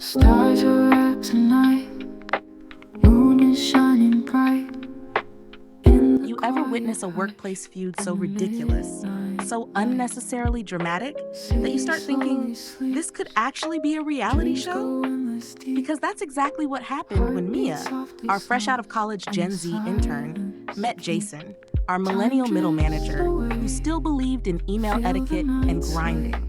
Stars are out tonight, moon is shining bright. You ever witness a workplace feud so ridiculous, so unnecessarily dramatic, that you start thinking, this could actually be a reality show? Because that's exactly what happened when Mia, our fresh out of college Gen Z intern, met Jason, our millennial middle manager, who still believed in email etiquette and grinding.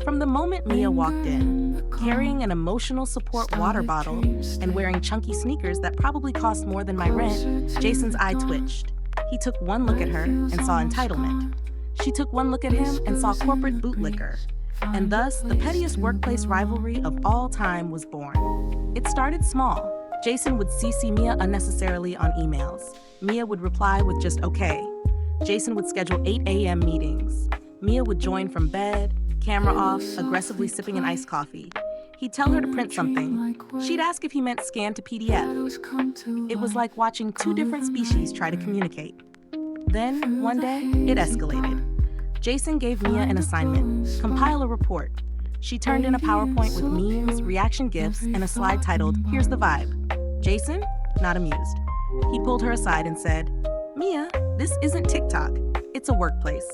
From the moment Mia walked in, carrying an emotional support water bottle and wearing chunky sneakers that probably cost more than my rent, Jason's eye twitched. He took one look at her and saw entitlement. She took one look at him and saw corporate bootlicker. And thus, the pettiest workplace rivalry of all time was born. It started small. Jason would CC Mia unnecessarily on emails. Mia would reply with just okay. Jason would schedule 8 a.m. meetings. Mia would join from bed, camera off, aggressively sipping an iced coffee. He'd tell her to print something. She'd ask if he meant scan to PDF. It was like watching two different species try to communicate. Then, one day, it escalated. Jason gave Mia an assignment, compile a report. She turned in a PowerPoint with memes, reaction GIFs, and a slide titled, "Here's the vibe." Jason? Not amused. He pulled her aside and said, "Mia, this isn't TikTok. It's a workplace."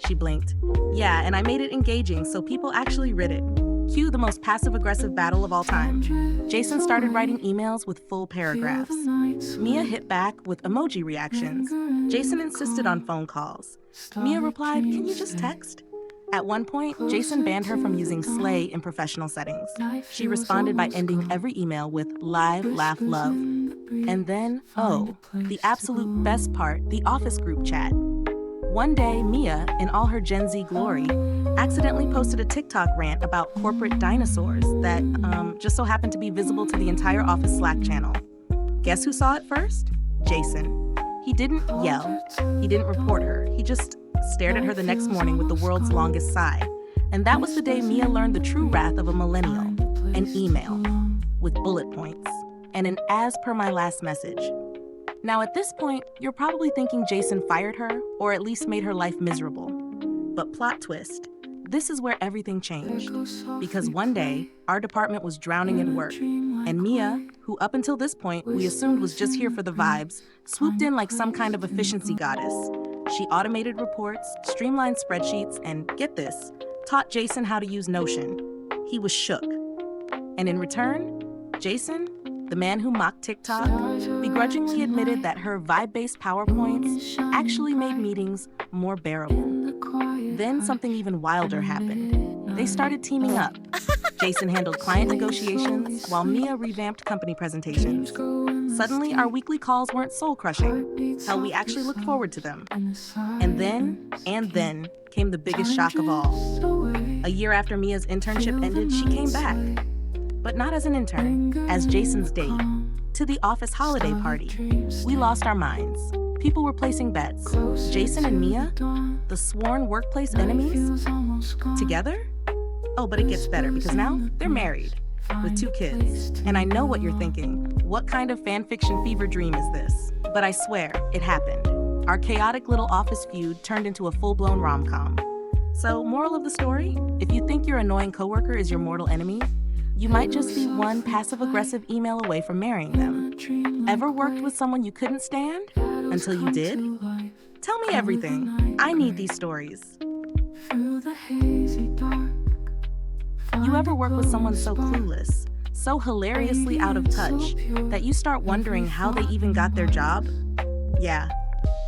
She blinked. "Yeah, and I made it engaging so people actually read it." Cue the most passive-aggressive battle of all time. Jason started writing emails with full paragraphs. Mia hit back with emoji reactions. Jason insisted on phone calls. Mia replied, "Can you just text?" At one point, Jason banned her from using slay in professional settings. She responded by ending every email with live, laugh, love. And then, the absolute best part, the office group chat. One day, Mia, in all her Gen Z glory, accidentally posted a TikTok rant about corporate dinosaurs that just so happened to be visible to the entire office Slack channel. Guess who saw it first? Jason. He didn't yell. He didn't report her. He just stared at her the next morning with the world's longest sigh. And that was the day Mia learned the true wrath of a millennial. An email with bullet points and an as per my last message. Now at this point, you're probably thinking Jason fired her or at least made her life miserable. But plot twist, this is where everything changed. Because one day, our department was drowning in work, and Mia, who up until this point we assumed was just here for the vibes, swooped in like some kind of efficiency goddess. She automated reports, streamlined spreadsheets, and get this, taught Jason how to use Notion. He was shook. And in return, Jason, the man who mocked TikTok, begrudgingly admitted that her vibe-based PowerPoints actually made meetings more bearable. Then something even wilder happened. They started teaming up. Jason handled client negotiations, while Mia revamped company presentations. Suddenly, our weekly calls weren't soul-crushing. Hell, we actually looked forward to them. And then came the biggest shock of all. A year after Mia's internship ended, she came back. But not as an intern, as Jason's date, to the office holiday party. We lost our minds. People were placing bets. Jason and Mia, the sworn workplace enemies, together? Oh, but it gets better because now they're married with 2 kids. And I know what you're thinking. What kind of fanfiction fever dream is this? But I swear, it happened. Our chaotic little office feud turned into a full-blown rom-com. So, moral of the story, if you think your annoying coworker is your mortal enemy, you might just be one passive-aggressive email away from marrying them. Ever worked with someone you couldn't stand? Until you did? Tell me everything. I need these stories. You ever work with someone so clueless, so hilariously out of touch, that you start wondering how they even got their job? Yeah,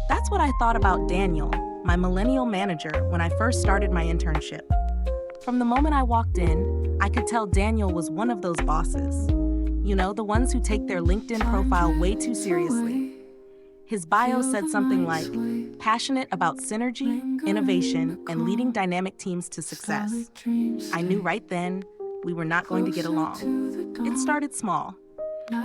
that's what I thought about Daniel, my millennial manager, when I first started my internship. From the moment I walked in, I could tell Daniel was one of those bosses. You know, the ones who take their LinkedIn profile way too seriously. His bio said something like, passionate about synergy, innovation, and leading dynamic teams to success. I knew right then we were not going to get along. It started small.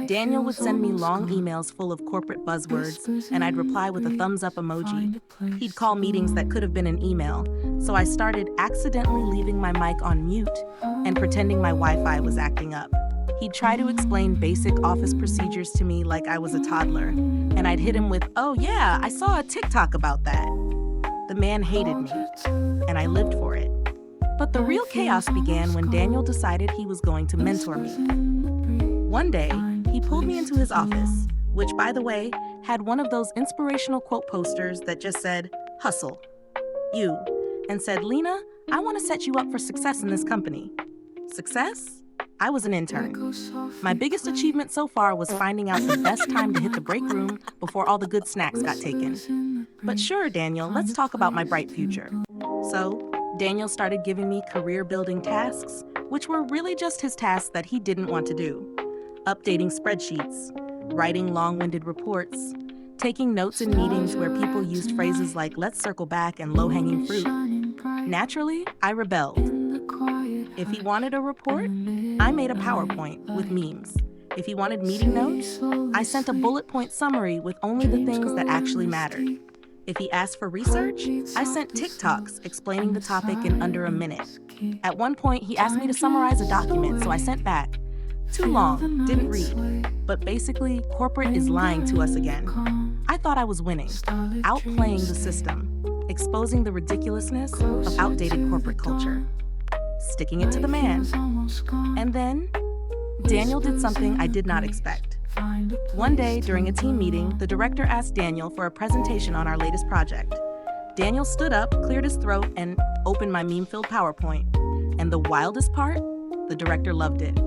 Daniel would send me long emails full of corporate buzzwords, and I'd reply with a thumbs-up emoji. He'd call meetings that could have been an email, so I started accidentally leaving my mic on mute and pretending my Wi-Fi was acting up. He'd try to explain basic office procedures to me like I was a toddler, and I'd hit him with, "Oh yeah, I saw a TikTok about that." The man hated me, and I lived for it. But the real chaos began when Daniel decided he was going to mentor me. One day, he pulled me into his office, which, by the way, had one of those inspirational quote posters that just said, "Hustle, you," and said, "Lena, I want to set you up for success in this company." Success? I was an intern. My biggest achievement so far was finding out the best time to hit the break room before all the good snacks got taken. But sure, Daniel, let's talk about my bright future. So, Daniel started giving me career-building tasks, which were really just his tasks that he didn't want to do. Updating spreadsheets, writing long-winded reports, taking notes in meetings where people used phrases like "let's circle back" and "low-hanging fruit." Naturally, I rebelled. If he wanted a report, I made a PowerPoint with memes. If he wanted meeting notes, I sent a bullet point summary with only the things that actually mattered. If he asked for research, I sent TikToks explaining the topic in under a minute. At one point, he asked me to summarize a document, so I sent back, "Too long, didn't read." But basically, corporate is lying to us again. I thought I was winning, outplaying the system, exposing the ridiculousness of outdated corporate culture, sticking it to the man. And then, Daniel did something I did not expect. One day, during a team meeting, the director asked Daniel for a presentation on our latest project. Daniel stood up, cleared his throat, and opened my meme-filled PowerPoint. And the wildest part? The director loved it.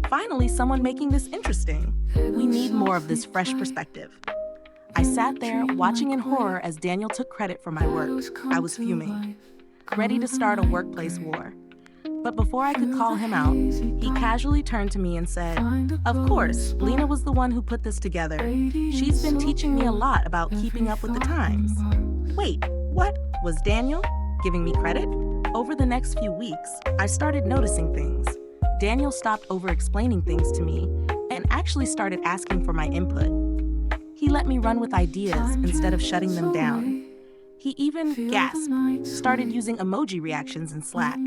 Finally, someone making this interesting. We need more of this fresh perspective. I sat there, watching in horror as Daniel took credit for my work. I was fuming, ready to start a workplace war. But before I could call him out, he casually turned to me and said, "Of course, Lena was the one who put this together. She's been teaching me a lot about keeping up with the times." Wait, what? Was Daniel giving me credit? Over the next few weeks, I started noticing things. Daniel stopped over-explaining things to me and actually started asking for my input. He let me run with ideas instead of shutting them down. He even gasped, started using emoji reactions in Slack.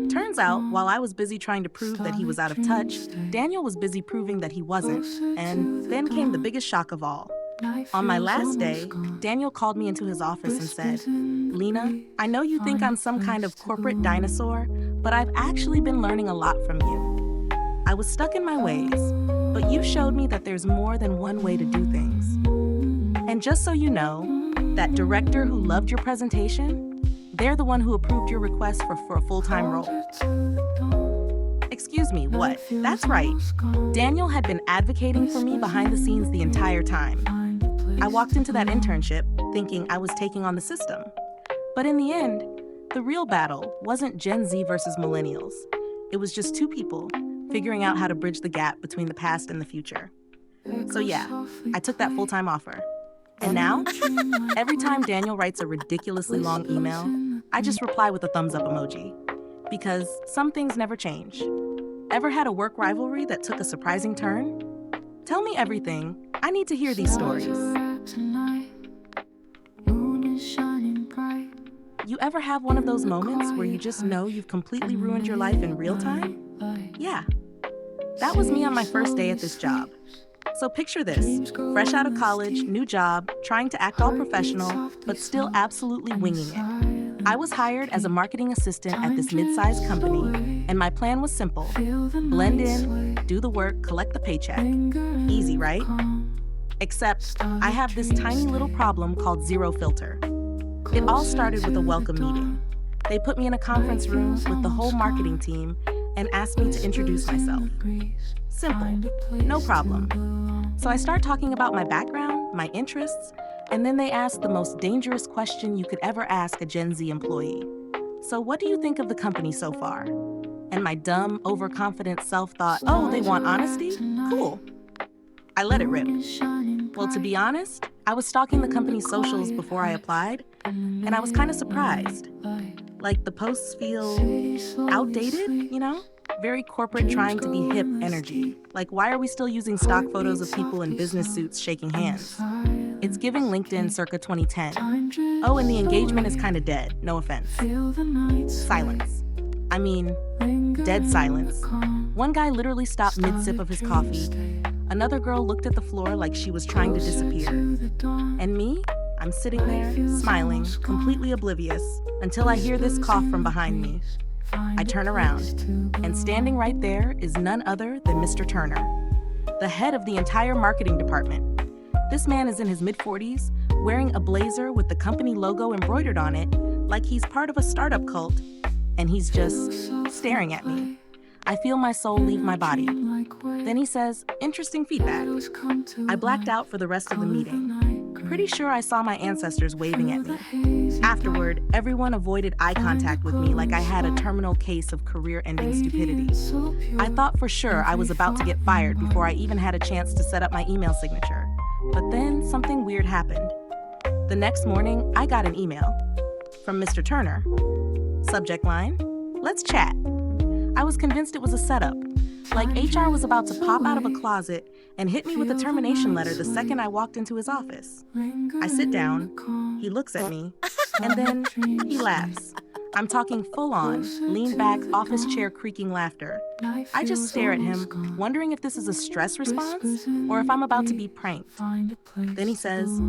Turns out, while I was busy trying to prove that he was out of touch, Daniel was busy proving that he wasn't. And then came the biggest shock of all. On my last day, Daniel called me into his office and said, "Lena, I know you think I'm some kind of corporate dinosaur, but I've actually been learning a lot from you. I was stuck in my ways, but you showed me that there's more than one way to do things. And just so you know, that director who loved your presentation, they're the one who approved your request for a full-time role." Excuse me, what? That's right. Daniel had been advocating for me behind the scenes the entire time. I walked into that internship thinking I was taking on the system. But in the end, the real battle wasn't Gen Z versus millennials. It was just two people figuring out how to bridge the gap between the past and the future. So yeah, I took that full-time offer. And now, every time Daniel writes a ridiculously long email, I just reply with a thumbs up emoji. Because some things never change. Ever had a work rivalry that took a surprising turn? Tell me everything. I need to hear these stories. You ever have one of those moments where you just know you've completely ruined your life in real time? Yeah. That was me on my first day at this job. So picture this, fresh out of college, new job, trying to act all professional, but still absolutely winging it. I was hired as a marketing assistant at this mid-sized company, and my plan was simple. Blend in, do the work, collect the paycheck. Easy, right? Except I have this tiny little problem called zero filter. It all started with a welcome meeting. They put me in a conference room with the whole marketing team and asked me to introduce myself. Simple, no problem. So I start talking about my background, my interests, and then they ask the most dangerous question you could ever ask a Gen Z employee. "So what do you think of the company so far?" And my dumb, overconfident self thought, "Oh, they want honesty? Cool." I let it rip. Well, to be honest, I was stalking the company's socials before I applied, and I was kind of surprised. Like, the posts feel outdated, you know? Very corporate, trying to be hip energy. Like, why are we still using stock photos of people in business suits shaking hands? It's giving LinkedIn circa 2010. Oh, and the engagement is kind of dead, no offense. Silence. I mean, dead silence. One guy literally stopped mid-sip of his coffee. Another girl looked at the floor like she was trying to disappear. And me? I'm sitting there, smiling, completely oblivious, until I hear this cough from behind me. I turn around, and standing right there is none other than Mr. Turner, the head of the entire marketing department. This man is in his mid-40s, wearing a blazer with the company logo embroidered on it, like he's part of a startup cult, and he's just staring at me. I feel my soul leave my body. Then he says, "Interesting feedback." I blacked out for the rest of the meeting. Pretty sure I saw my ancestors waving at me. Afterward, everyone avoided eye contact with me like I had a terminal case of career-ending stupidity. I thought for sure I was about to get fired before I even had a chance to set up my email signature. But then something weird happened. The next morning, I got an email from Mr. Turner. Subject line, "Let's chat." I was convinced it was a setup, like HR was about to pop out of a closet and hit me with a termination letter the second I walked into his office. I sit down, he looks at me, and then he laughs. I'm talking full-on, lean-back, office chair creaking laughter. I just stare at him, wondering if this is a stress response or if I'm about to be pranked. Then he says,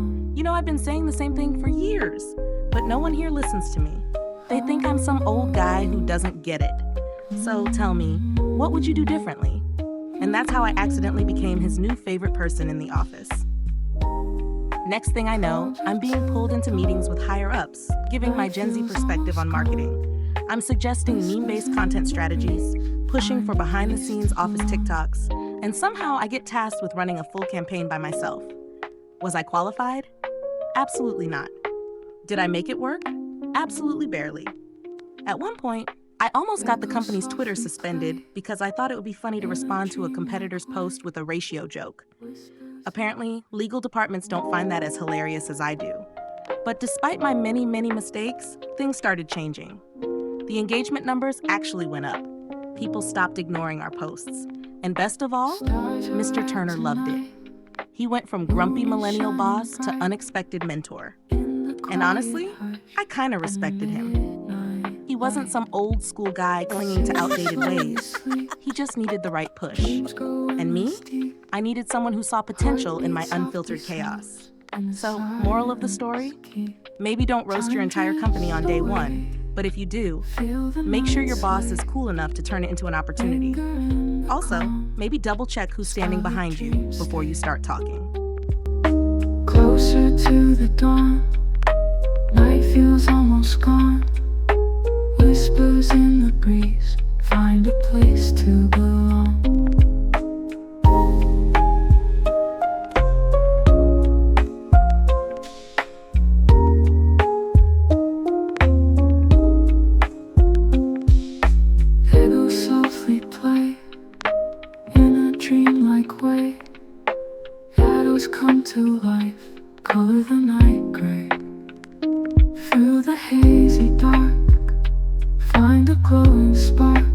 "I've been saying the same thing for years, but no one here listens to me. They think I'm some old guy who doesn't get it. So tell me, what would you do differently?" And that's how I accidentally became his new favorite person in the office. Next thing I know, I'm being pulled into meetings with higher-ups, giving my Gen Z perspective on marketing. I'm suggesting meme-based content strategies, pushing for behind-the-scenes office TikToks, and somehow I get tasked with running a full campaign by myself. Was I qualified? Absolutely not. Did I make it work? Absolutely barely. At one point, I almost got the company's Twitter suspended because I thought it would be funny to respond to a competitor's post with a ratio joke. Apparently, legal departments don't find that as hilarious as I do. But despite my many mistakes, things started changing. The engagement numbers actually went up. People stopped ignoring our posts. And best of all, Mr. Turner loved it. He went from grumpy millennial boss to unexpected mentor. And honestly, I kind of respected him. He wasn't some old school guy clinging to outdated ways. He just needed the right push. And me? I needed someone who saw potential in my unfiltered chaos. So, moral of the story? Maybe don't roast your entire company on day one, but if you do, make sure your boss is cool enough to turn it into an opportunity. Also, maybe double check who's standing behind you before you start talking. Closer to the dawn, night feels almost gone. Whispers in the breeze, find a place to belong. Echoes softly play in a dreamlike way. Shadows come to life, color the night gray. Through the hazy dark, find a glowing spark,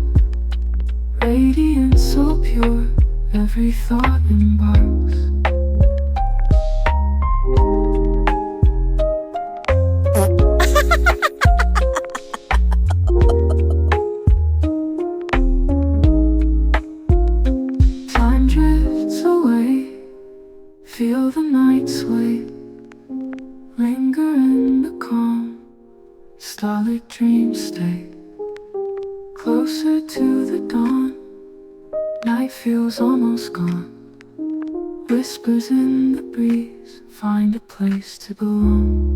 radiant so pure, every thought embarks. Time drifts away, feel the night sway, linger in the calm, starlit dreams stay. Closer to the dawn, night feels almost gone. Whispers in the breeze, find a place to belong.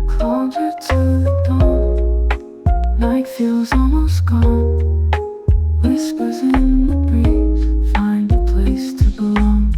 Closer to the dawn, night feels almost gone. Whispers in the breeze, find a place to belong.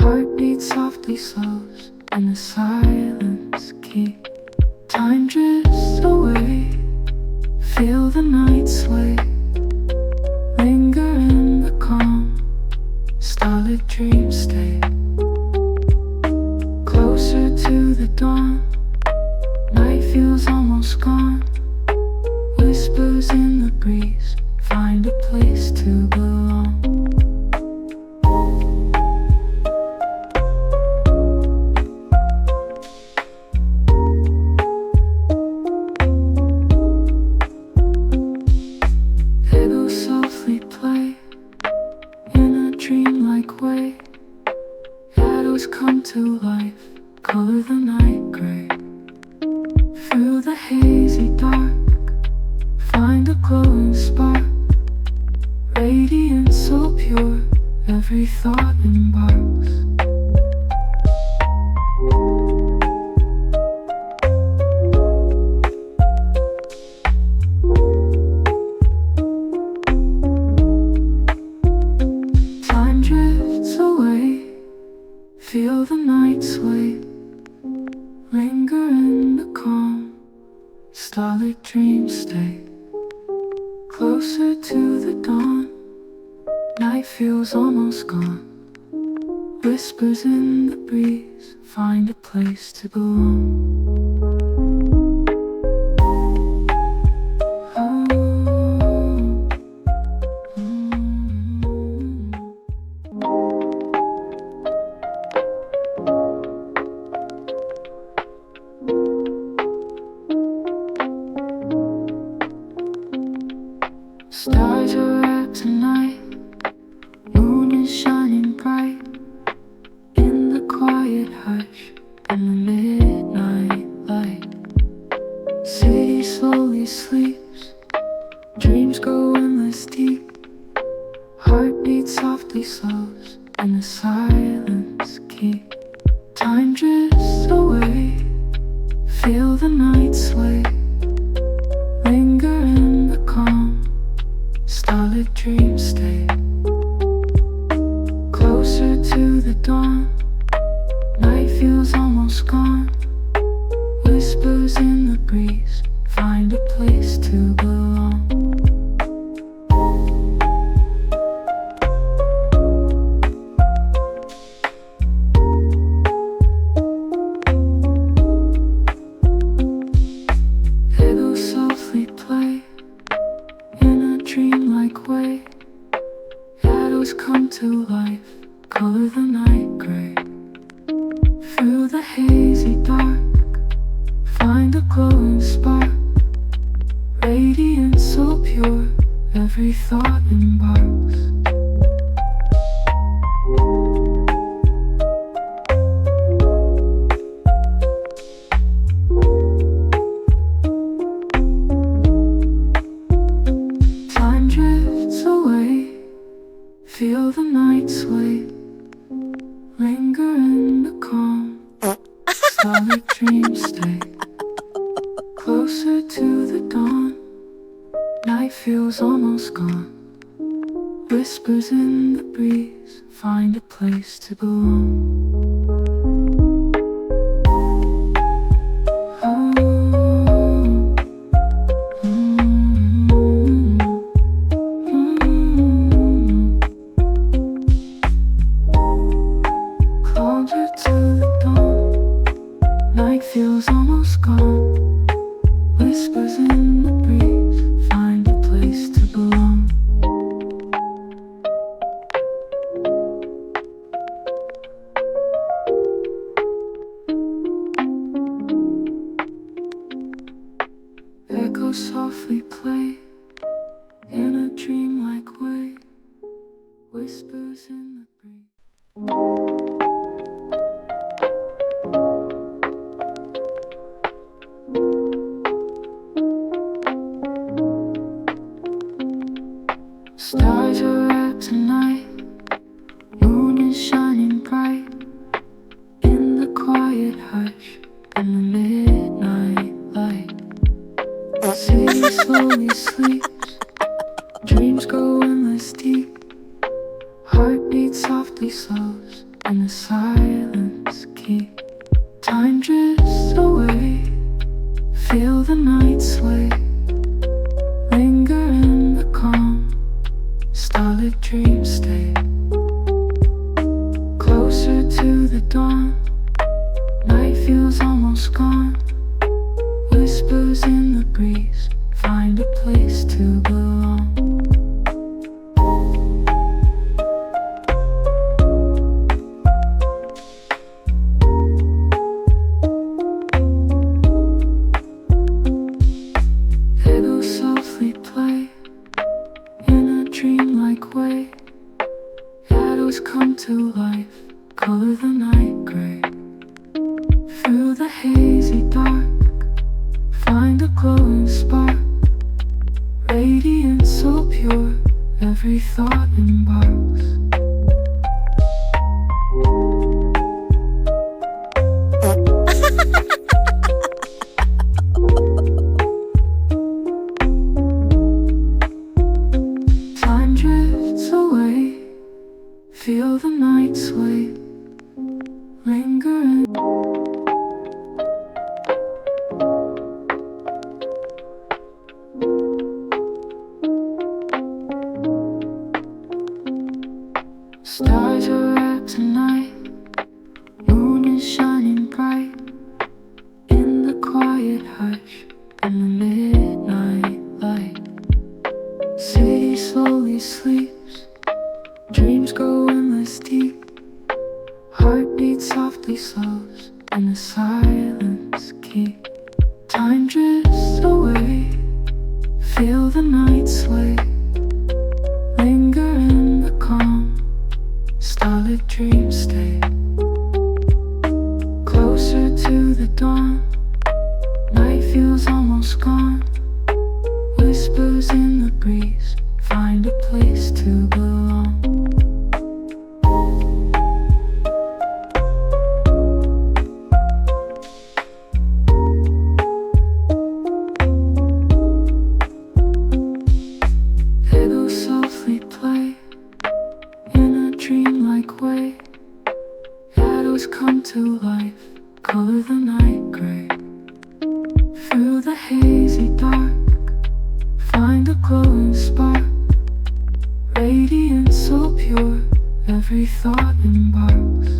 Heartbeat softly slows, and the silence keeps. Time drifts away, feel the night sway. Linger in the calm, starlit dreams stay. Closer to the dawn, night feels almost gone. Whispers in the breeze, find a place to belong. Echoes softly play in a dreamlike way. Shadows come to life, color the night gray. Through the hazy dark, find a glowing spark. Radiance so pure, every thought embarks. Time drifts away, feel the night sway. Linger in the calm, starlit dreams stay. Closer to the dawn, night feels almost gone. Whispers in the breeze, find a place to belong. Stars are out tonight, moon is shining bright. In the quiet hush and the midnight light, city slowly sleeps, dreams go endless deep. Heartbeat softly slows, and the silence keeps. Time drifts away, feel the night sway. Linger in the calm, starlit dreams stay. Closer to the dawn, night feels almost gone. Whispers in the breeze, find a place to belong. Echoes softly play in a dreamlike way. Shadows come to life, color the night gray. Through the hazy dark, find a glowing spark. Radiance so pure, every thought embarks. Time drifts away, feel the night sway. Linger in the calm, starlit dreams stay. Closer to the dawn, night feels almost gone. Whispers in the breeze, find a place to belong. Closer to the dawn, night feels almost gone. Whispers in the breeze, find a place to belong. Echoes softly play in a dreamlike way. Whispers in the breeze. Stars are out tonight, moon is shining bright. In the quiet hush and the midnight light, the city slowly sleeps, dreams go endless deep. Heartbeat softly slows, and the silence keep. Time drifts away, feel the night sway, linger in the calm, starlit dreams stay. Closer to the dawn, night feels almost gone. Whispers in the breeze, find a place to belong. Echoes softly play in a dreamlike way. Shadows come to life, color the night gray. Through the hazy dark, find a glowing spark, radiance so pure, every thought embarks. Time drifts away, feel the night sway, linger in. Stars are out tonight, moon is shining bright, in the quiet hush and the midnight light. City slowly sleeps, dreams go endless deep, heartbeat softly slows and the silence keep. Time drifts away, feel the night sway, linger in the calm, starlit dreams stay. Closer to the dawn, night feels almost gone. Whispers in the breeze, find a place to belong. Echoes softly play in a dreamlike way. Shadows come to life, color the night gray. Through the hazy dark, find a glowing spark, radiance so pure, every thought embarks.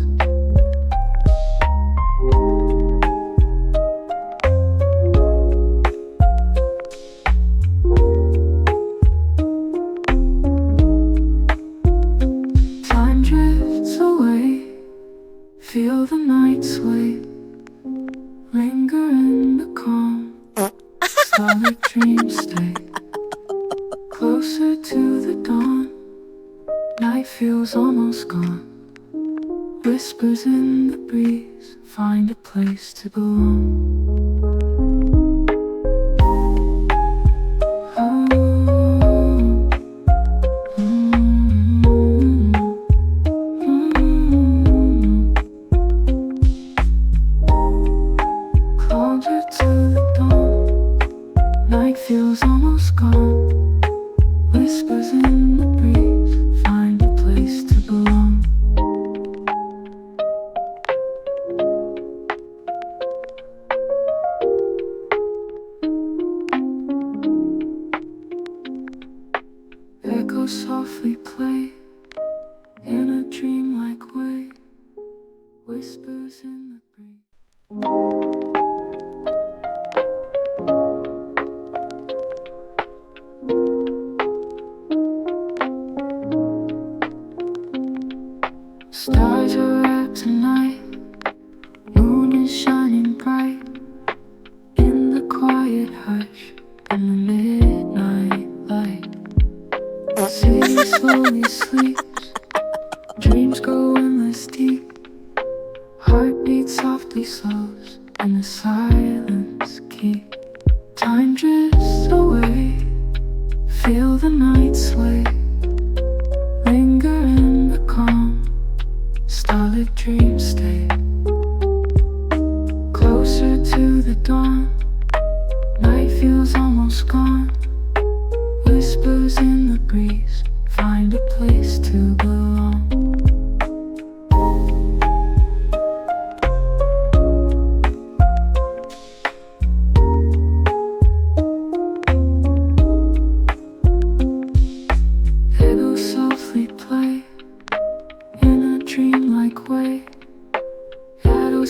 Time drifts away, feel the night sway, linger in the calm, starlit dreams stay. Closer to the dawn, night feels almost gone. Whispers in the breeze, find a place to belong. Closer to the dawn, night feels almost gone. Whispers in the breeze, find a place to belong. Echoes softly play in a dreamlike way. Whispers in the breeze. Stars are out tonight, moon is shining bright, in the quiet hush and the midnight light. The city slowly sleeps, dreams go endless deep, heartbeat softly slows and the silence keep. Time drifts away, feel the night sway, linger in the calm, starlit dreams stay. Closer to the dawn, night feels almost gone. Whispers in the breeze, find a place to belong.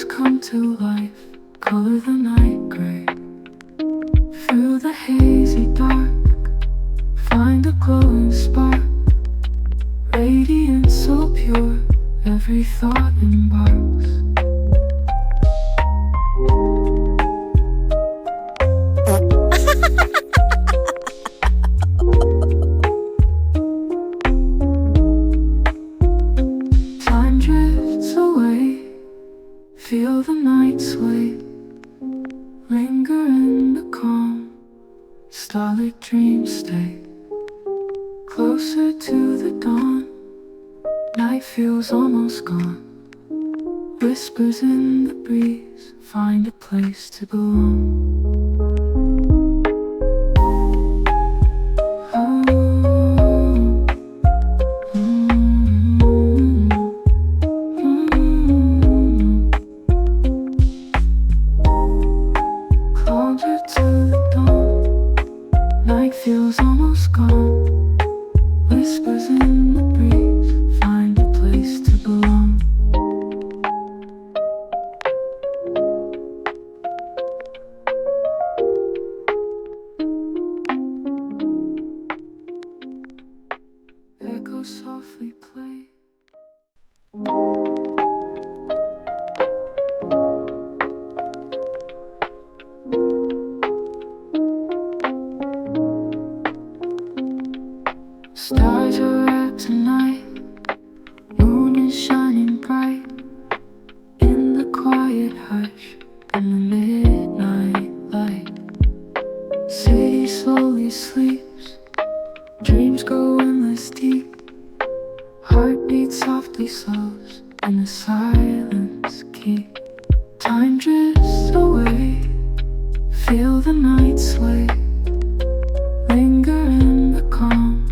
Shadows come to life, color the night gray. Through the hazy dark, find a glowing spark. Radiance so pure, every thought embarks. Time drifts away, feel the night sway. Linger in the calm, starlit dreams stay. Closer to the dawn, night feels almost gone. Whispers in the breeze, find a place to belong. Closer to the dawn, night feels almost gone. Whispers in the breeze, find a place to belong. Echoes softly play. Stars are out tonight, moon is shining bright. In the quiet hush, in the midnight light. City slowly sleeps, dreams go endless deep. Heartbeat softly slows, and the silence keep. Time drifts away, feel the night sway. Linger in the calm,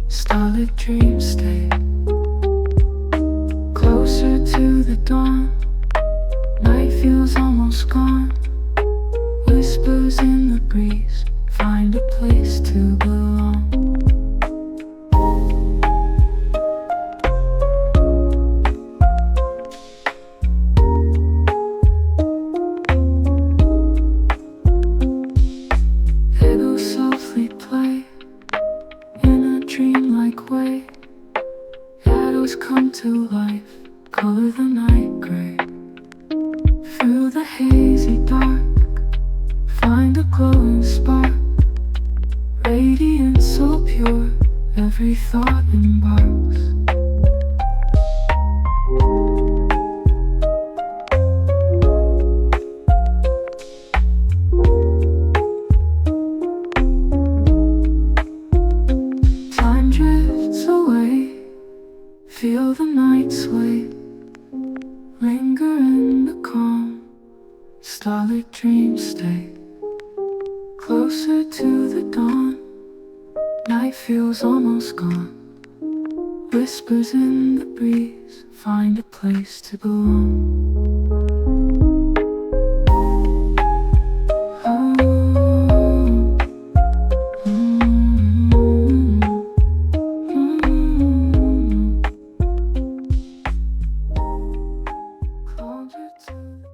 starlit dreams stay. Closer to the dawn, night feels almost gone. Whispers in the breeze, find a place to belong. Echoes softly play in a dreamlike way. Shadows come to life, color the night gray. Through the hazy dark, find a glowing spark. Radiance so pure, every thought embarks. Time drifts away, feel the night sway. Linger in the calm, starlit dreams stay. Closer to the dawn, night feels almost gone. Whispers in the breeze, find a place to belong. Closer to the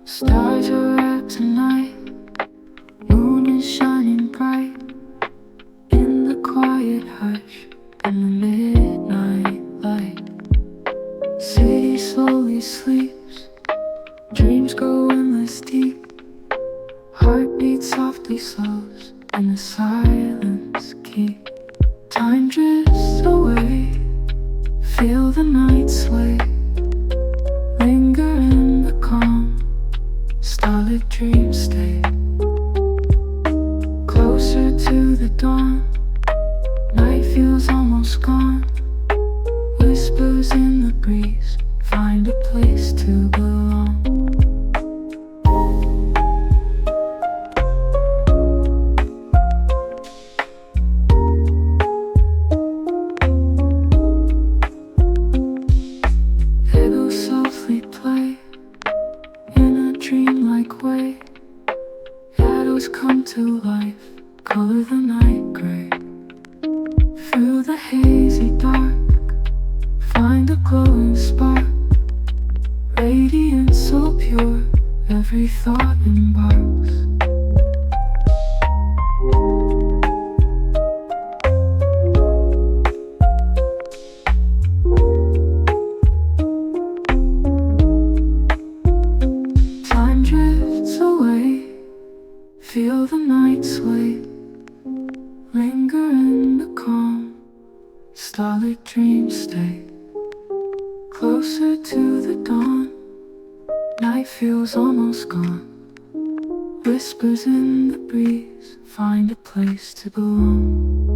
stars are out tonight, moon is shining bright. In the quiet hush, in the midnight light. City slowly sleeps, dreams go endless deep. Heartbeat softly slows, and the silence keep. Time drifts away, feel the night sway. Linger in the calm, starlit dreams stay. Closer to the dawn, night feels almost gone. Whispers in the breeze, find a place to belong. Echoes softly play in a dreamlike way. Shadows Shadows come to life, color the night gray. Through the hazy dark, find a glowing spark. Radiance so pure, every thought embarks. Time drifts away, feel the night sway. Linger in the calm, starlit dreams stay. Closer to the dawn, night feels almost gone. Whispers in the breeze, find a place to belong.